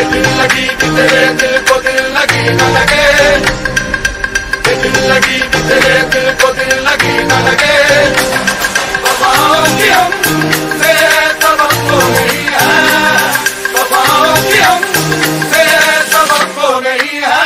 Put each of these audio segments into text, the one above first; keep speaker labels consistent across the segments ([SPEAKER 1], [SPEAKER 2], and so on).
[SPEAKER 1] दिल लगी कि तेरे दिल को दिल लगी न लगे, दिल लगी कि तेरे दिल को दिल लगी न लगे। वफाओं की हमसे सबक हो गई है, वफाओं की हमसे सबक हो गई है।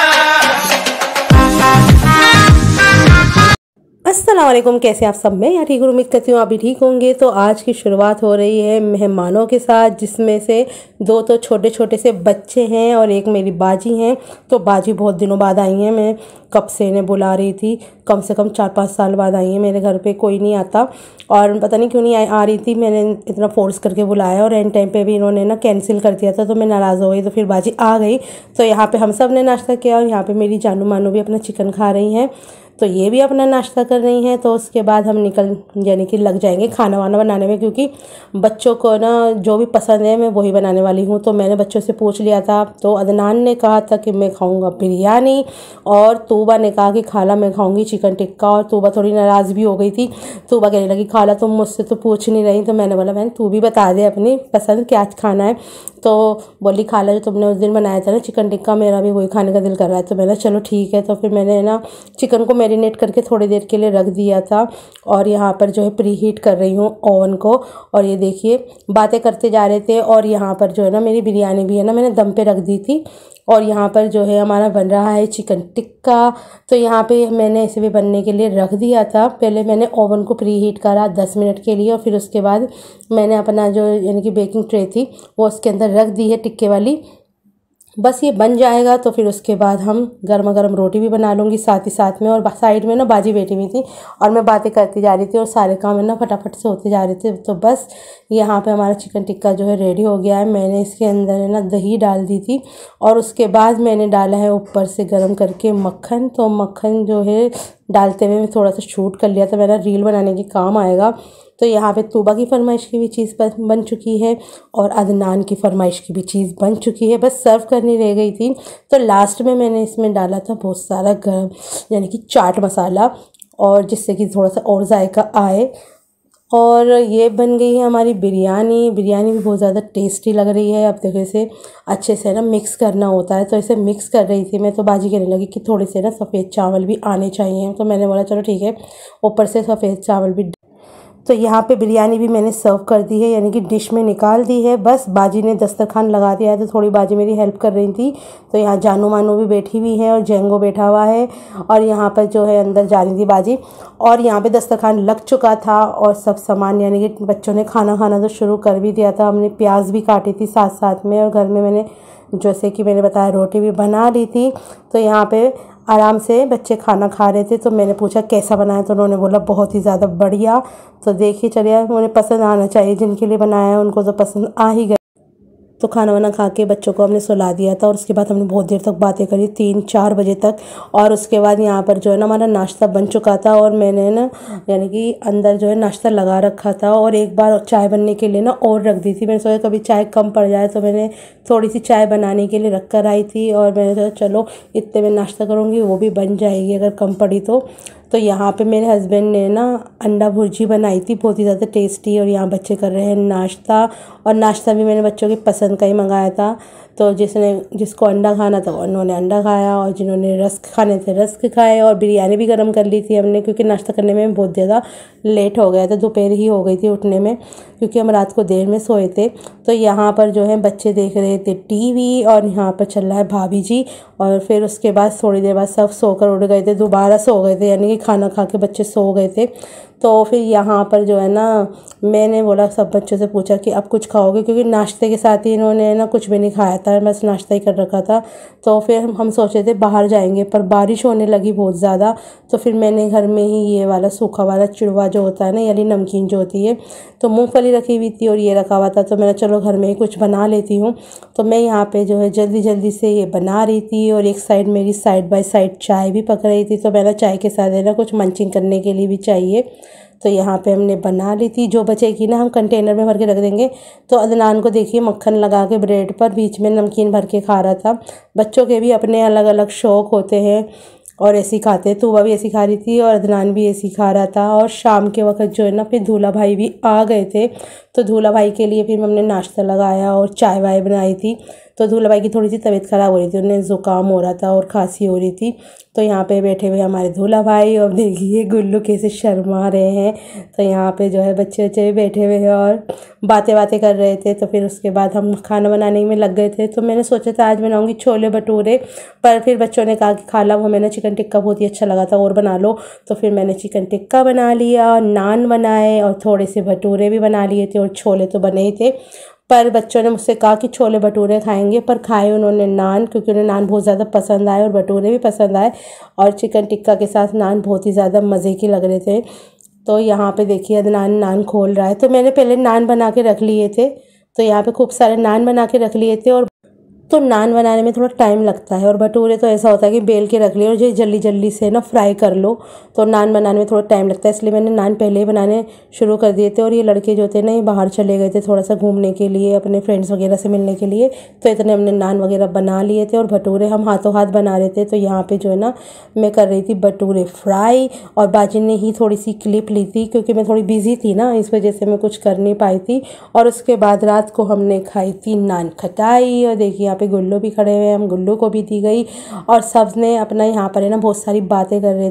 [SPEAKER 2] अस्सलाम वालेकुम, कैसे आप सब? मैं यहाँ ठीक हूँ, उम्मीद करती हूँ आप भी ठीक होंगे। तो आज की शुरुआत हो रही है मेहमानों के साथ, जिसमें से दो तो छोटे छोटे से बच्चे हैं और एक मेरी बाजी हैं। तो बाजी बहुत दिनों बाद आई हैं, मैं कब से इन्हें बुला रही थी, कम से कम 4-5 साल बाद आई हैं। मेरे घर पे कोई नहीं आता और पता नहीं क्यों नहीं आ रही थी। मैंने इतना फोर्स करके बुलाया और एंड टाइम पे भी इन्होंने ना कैंसिल कर दिया था, तो मैं नाराज़ हो गई। तो फिर बाजी आ गई, तो यहाँ पे हम सब ने नाश्ता किया और यहाँ पे मेरी जानू मानू भी अपना चिकन खा रही हैं, तो ये भी अपना नाश्ता कर रही हैं। तो उसके बाद हम निकल यानी कि लग जाएंगे खाना वाना बनाने में, क्योंकि बच्चों को ना जो भी पसंद है मैं वही बनाने वाली हूँ। तो मैंने बच्चों से पूछ लिया था, तो अदनान ने कहा था कि मैं खाऊंगा बिरयानी और तूबा ने कहा कि खाला मैं खाऊंगी चिकन टिक्का। और तूबा थोड़ी नाराज़ भी हो गई थी। तूबा कहने लगी खाला तुम मुझसे तो पूछ नहीं रही। तो मैंने बोला बहन तू भी बता दे अपनी पसंद क्या खाना है। तो बोली खाला जो तुमने उस दिन बनाया था ना चिकन टिक्का, मेरा भी वही खाने का दिल कर रहा है। तो मैंने चलो ठीक है। तो फिर मैंने ना चिकन को मैरिनेट करके थोड़ी देर के लिए रख दिया था और यहाँ पर जो है प्री हीट कर रही हूँ ओवन को। और ये देखिए बातें करते जा रहे थे। और यहाँ पर जो है ना मेरी बिरयानी भी है ना मैंने दम पे रख दी थी। और यहाँ पर जो है हमारा बन रहा है चिकन टिक्का। तो यहाँ पे मैंने इसे भी बनने के लिए रख दिया था। पहले मैंने ओवन को प्री हीट करा 10 मिनट के लिए और फिर उसके बाद मैंने अपना जो यानी कि बेकिंग ट्रे थी वो उसके अंदर रख दी है टिक्के वाली। बस ये बन जाएगा तो फिर उसके बाद हम गर्मा गर्म रोटी भी बना लूँगी साथ ही साथ में। और साइड में ना बाजी बैठी हुई थी और मैं बातें करती जा रही थी और सारे काम है ना फटाफट से होते जा रहे थे। तो बस यहाँ पे हमारा चिकन टिक्का जो है रेडी हो गया है। मैंने इसके अंदर है ना दही डाल दी थी और उसके बाद मैंने डाला है ऊपर से गर्म करके मक्खन। तो मक्खन जो है डालते हुए मैं थोड़ा सा शूट कर लिया था, मेरा रील बनाने के काम आएगा। तो यहाँ पे तूबा की फरमाइश की भी चीज़ बन चुकी है और अदनान की फरमाइश की भी चीज़ बन चुकी है, बस सर्व करनी रह गई थी। तो लास्ट में मैंने इसमें डाला था बहुत सारा गरम यानी कि चाट मसाला, और जिससे कि थोड़ा सा और जायका आए। और ये बन गई है हमारी बिरयानी। बिरयानी भी बहुत ज़्यादा टेस्टी लग रही है। अब देखो इसे अच्छे से ना मिक्स करना होता है, तो इसे मिक्स कर रही थी मैं। तो बाजी कहने लगी कि थोड़े से ना सफ़ेद चावल भी आने चाहिए। तो मैंने बोला चलो ठीक है, ऊपर से सफ़ेद चावल भी। तो यहाँ पे बिरयानी भी मैंने सर्व कर दी है, यानी कि डिश में निकाल दी है। बस बाजी ने दस्तरखान लगा दिया है, तो थोड़ी बाजी मेरी हेल्प कर रही थी। तो यहाँ जानू मानू भी बैठी हुई है और जेंगो बैठा हुआ है और यहाँ पर जो है अंदर जा रही थी बाजी। और यहाँ पे दस्तरखान लग चुका था और सब सामान यानी कि बच्चों ने खाना खाना तो शुरू कर भी दिया था। हमने प्याज भी काटी थी साथ साथ में और घर में मैंने जैसे कि मैंने बताया रोटी भी बना ली थी। तो यहाँ पे आराम से बच्चे खाना खा रहे थे। तो मैंने पूछा कैसा बनाया, तो उन्होंने बोला बहुत ही ज़्यादा बढ़िया। तो देखिए चलिए उन्हें पसंद आना चाहिए, जिनके लिए बनाया है उनको तो पसंद आ ही गया। तो खाना वाना खा के बच्चों को हमने सुला दिया था और उसके बाद हमने बहुत देर तक बातें करी 3-4 बजे तक। और उसके बाद यहाँ पर जो है ना हमारा नाश्ता बन चुका था और मैंने ना यानी कि अंदर जो है नाश्ता लगा रखा था और एक बार चाय बनने के लिए ना और रख दी थी। मैंने सोचा कभी चाय कम पड़ जाए, तो मैंने थोड़ी सी चाय बनाने के लिए रख कर आई थी और मैंने सोचा चलो इतने में नाश्ता करूँगी वो भी बन जाएगी अगर कम पड़ी तो। तो यहाँ पे मेरे हस्बैंड ने ना अंडा भुर्जी बनाई थी बहुत ही ज़्यादा टेस्टी, और यहाँ बच्चे कर रहे हैं नाश्ता। और नाश्ता भी मैंने बच्चों की पसंद का ही मंगाया था। तो जिसको अंडा खाना था उन्होंने अंडा खाया और जिन्होंने रस्क खाने थे रस्क खाए। और बिरयानी भी गर्म कर ली थी हमने, क्योंकि नाश्ता करने में बहुत ज़्यादा लेट हो गया था, दोपहर ही हो गई थी उठने में, क्योंकि हम रात को देर में सोए थे। तो यहाँ पर जो है बच्चे देख रहे थे टीवी और यहाँ पर चल रहा है भाभी जी। और फिर उसके बाद थोड़ी देर बाद सब सोकर उठ गए थे, दोबारा सो गए थे, यानी कि खाना खा के बच्चे सो गए थे। तो फिर यहाँ पर जो है ना मैंने बोला सब बच्चों से पूछा कि अब कुछ खाओगे, क्योंकि नाश्ते के साथ ही इन्होंने ना कुछ भी नहीं खाया था, बस नाश्ता ही कर रखा था। तो फिर हम सोचे थे बाहर जाएंगे, पर बारिश होने लगी बहुत ज़्यादा। तो फिर मैंने घर में ही ये वाला सूखा वाला चिड़वा जो होता है ना, यानी नमकीन जो होती है, तो मूंगफली रखी हुई थी और ये रखा हुआ था। तो मैंने चलो घर में ही कुछ बना लेती हूँ। तो मैं यहाँ पे जो है जल्दी जल्दी से ये बना रही थी और एक साइड मेरी साइड बाय साइड चाय भी पक रही थी। तो मैंने चाय के साथ है ना कुछ मंचिंग करने के लिए भी चाहिए। तो यहाँ पे हमने बना ली थी, जो बचेगी ना हम कंटेनर में भर के रख देंगे। तो अदनान को देखिए मक्खन लगा के ब्रेड पर बीच में नमकीन भर के खा रहा था। बच्चों के भी अपने अलग अलग शौक़ होते हैं और ऐसी खाते हैं। तो वह भी ऐसी खा रही थी और अदनान भी ऐसी खा रहा था। और शाम के वक्त जो है ना फिर दूल्हा भाई भी आ गए थे। तो दूल्हा भाई के लिए फिर हमने नाश्ता लगाया और चाय वाय बनाई थी। तो दूल्हा भाई की थोड़ी सी तबीयत ख़राब हो रही थी, उन्हें ज़ुकाम हो रहा था और खांसी हो रही थी। तो यहाँ पे बैठे हुए हमारे दूल्हा भाई, और देखिए गुल्लू कैसे शर्मा रहे हैं। तो यहाँ पे जो है बच्चे भी बैठे हुए हैं और बातें कर रहे थे। तो फिर उसके बाद हम खाना बनाने में लग गए थे। तो मैंने सोचा था आज बनाऊँगी छोले भटूरे, पर फिर बच्चों ने कहा कि खाला वो मैंने चिकन टिक्का बहुत ही अच्छा लगा था और बना लो। तो फिर मैंने चिकन टिक्का बना लिया, नान बनाए और थोड़े से भटूरे भी बना लिए थे, और छोले तो बने ही थे। पर बच्चों ने मुझसे कहा कि छोले भटूरे खाएंगे, पर खाए उन्होंने नान, क्योंकि उन्हें नान बहुत ज़्यादा पसंद आए और भटूरे भी पसंद आए, और चिकन टिक्का के साथ नान बहुत ही ज़्यादा मज़े की लग रहे थे। तो यहाँ पे देखिए अदनान नान खोल रहा है। तो मैंने पहले नान बना के रख लिए थे, तो यहाँ पे खूब सारे नान बना के रख लिए थे। और तो नान बनाने में थोड़ा टाइम लगता है, और भटूरे तो ऐसा होता है कि बेल के रख लिए और जो जल्दी से ना फ्राई कर लो। तो नान बनाने में थोड़ा टाइम लगता है, इसलिए मैंने नान पहले ही बनाने शुरू कर दिए थे। और ये लड़के जो थे ना, ये बाहर चले गए थे थोड़ा सा घूमने के लिए, अपने फ्रेंड्स वगैरह से मिलने के लिए। तो इतने हमने नान वगैरह बना लिए थे, और भटूरे हम हाथों हाथ बना रहे थे। तो यहाँ पर जो है ना, मैं कर रही थी भटूरे फ्राई, और बाजी ने ही थोड़ी सी क्लिप ली थी, क्योंकि मैं थोड़ी बिजी थी ना, इस वजह से मैं कुछ कर नहीं पाई थी। और उसके बाद रात को हमने खाई थी नान खटाई। और देखिए यहाँ पे गुल्लू भी खड़े हुए, हम गुल्लू को भी दी गई, और सब ने अपना यहाँ पर है ना बहुत सारी बातें कर रहे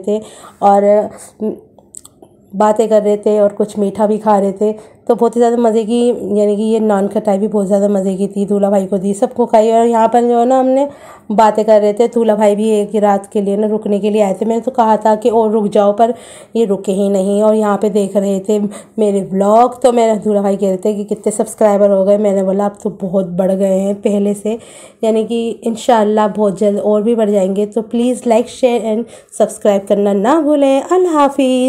[SPEAKER 2] थे, और कुछ मीठा भी खा रहे थे। तो बहुत ही ज़्यादा मज़े की, यानी कि ये नान खटाई भी बहुत ज़्यादा मज़े की थी। दूल्हा भाई को दी, सबको खाई। और यहाँ पर जो है ना, हमने बातें कर रहे थे। दूल्हा भाई भी एक ही रात के लिए ना रुकने के लिए आए थे। मैंने तो कहा था कि और रुक जाओ, पर ये रुके ही नहीं, और यहाँ पे देख रहे थे मेरे व्लॉग। तो मेरे दूल्हा भाई कह रहे थे कि कितने सब्सक्राइबर हो गए। मैंने बोला अब तो बहुत बढ़ गए हैं पहले से, यानी कि इंशाल्लाह बहुत जल्द और भी बढ़ जाएंगे। तो please like share and subscribe करना ना भूलें। अल्लाह हाफिज़।